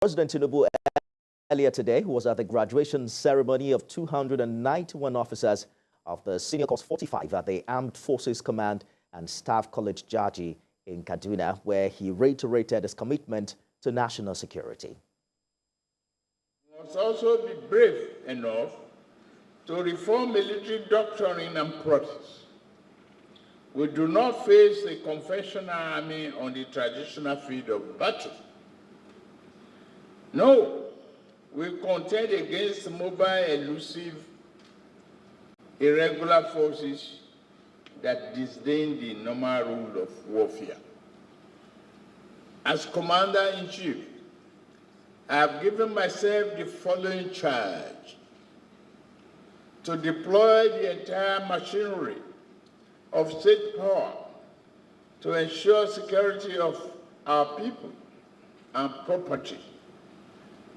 President Tinubu earlier today was at the graduation ceremony of 291 officers of the Senior Corps 45 at the Armed Forces Command and Staff College Jaji in Kaduna, where he reiterated his commitment to national security. We must also be brave enough to reform military doctrine and practice. We do not face a conventional army on the traditional field of battle. No, we contend against mobile, elusive, irregular forces that disdain the normal rule of warfare. As Commander-in-Chief, I have given myself the following charge: to deploy the entire machinery of state power to ensure security of our people and property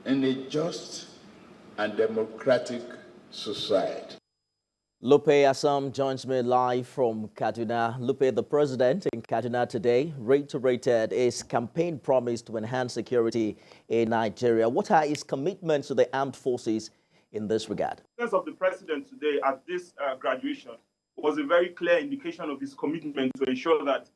in a just and democratic society. Luper Asom joins me live from Kaduna. Luper, the president in Kaduna today reiterated his campaign promise to enhance security in Nigeria. What are his commitments to the armed forces in this regard? The presence of the president today at this graduation was a very clear indication of his commitment to ensure that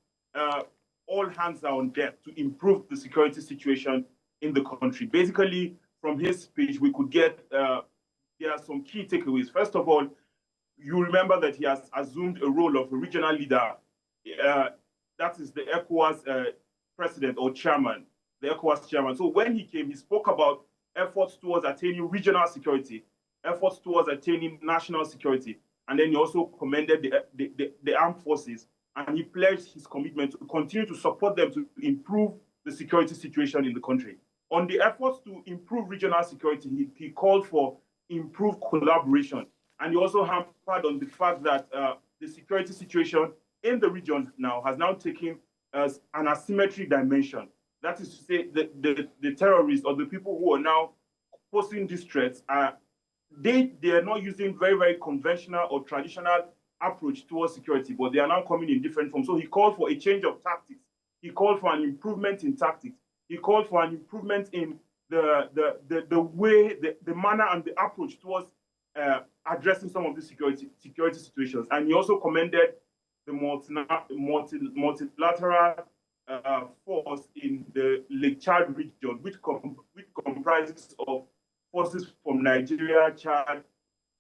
all hands are on deck to improve the security situation in the country. Basically, from his speech, we could get there are some key takeaways. First of all, you remember that he has assumed a role of a regional leader. That is the ECOWAS president or chairman, the ECOWAS chairman. So when he came, he spoke about efforts towards attaining regional security, efforts towards attaining national security. And then he also commended the armed forces, and he pledged his commitment to continue to support them to improve the security situation in the country. On the efforts to improve regional security, he called for improved collaboration. And he also hammered on the fact that the security situation in the region now has now taken an asymmetric dimension. That is to say, the terrorists or the people who are now posing these threats they are not using very conventional or traditional approach towards security, but they are now coming in different forms. So he called for a change of tactics. He called for an improvement in tactics. He called for an improvement in the way, the manner and the approach towards addressing some of the security situations. And he also commended the multilateral force in the Lake Chad region, which comprises of forces from Nigeria, Chad,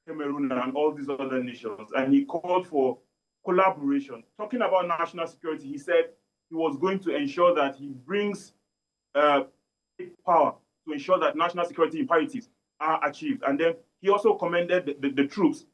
Cameroon, and all these other nations. And he called for collaboration. Talking about national security, he said he was going to ensure that he brings power to ensure that national security imperatives are achieved. And then he also commended the troops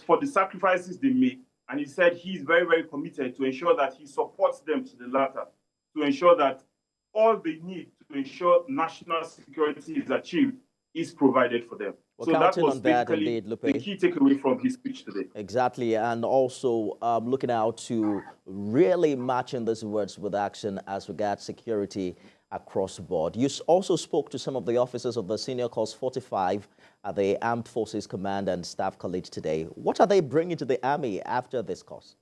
for the sacrifices they make. And he said he's very committed to ensure that he supports them to the latter, to ensure that all they need to ensure national security is achieved is provided for them. We're so that was on that basically indeed, Luper. The key takeaway from his speech today. Exactly, and also looking out to really matching these words with action as regards security across the board. You also spoke to some of the officers of the Senior Corps 45 at the Armed Forces Command and Staff College today. What are they bringing to the Army after this course?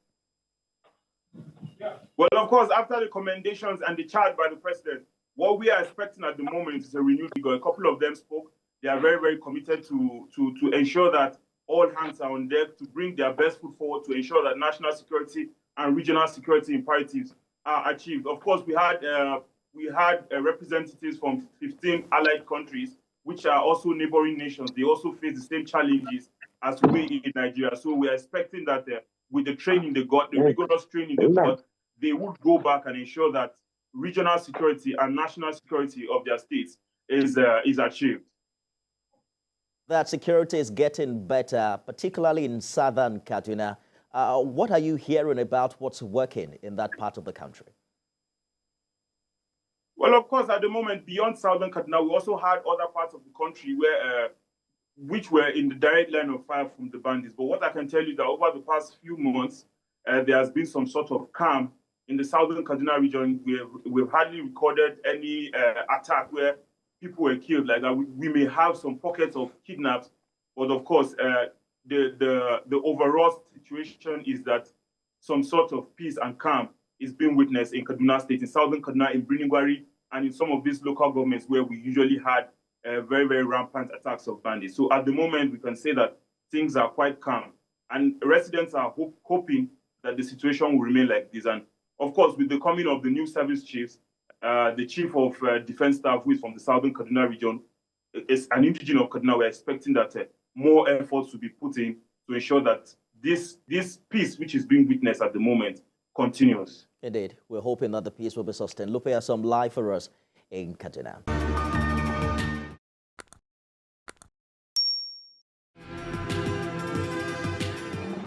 Well, of course, after the commendations and the charge by the president, what we are expecting at the moment is a renewed vigor. A couple of them spoke. They are very committed to ensure that all hands are on deck to bring their best foot forward to ensure that national security and regional security imperatives are achieved. Of course, we had representatives from 15 allied countries, which are also neighboring nations. They also face the same challenges as we in Nigeria. So we are expecting that with the training they got, the rigorous training they got, they would go back and ensure that regional security and national security of their states is achieved. That security is getting better, particularly in southern Kaduna. What are you hearing about what's working in that part of the country? Well, of course, at the moment, beyond southern Kaduna, we also had other parts of the country which were in the direct line of fire from the bandits. But what I can tell you that over the past few months, there has been some sort of calm in the southern Kaduna region. We've hardly recorded any attack where people were killed like that. We may have some pockets of kidnaps, but of course, the overall situation is that some sort of peace and calm is being witnessed in Kaduna State, in southern Kaduna, in Biringwari, and in some of these local governments where we usually had very, very rampant attacks of bandits. So at the moment, we can say that things are quite calm. And residents are hoping that the situation will remain like this. And of course, with the coming of the new service chiefs, the chief of defense staff, who is from the southern Kaduna region, is an indigene of Kaduna, we're expecting that more efforts will be put in to ensure that this peace, which is being witnessed at the moment, continues. Indeed. We're hoping that the peace will be sustained. Luper Asom live for us in Kaduna.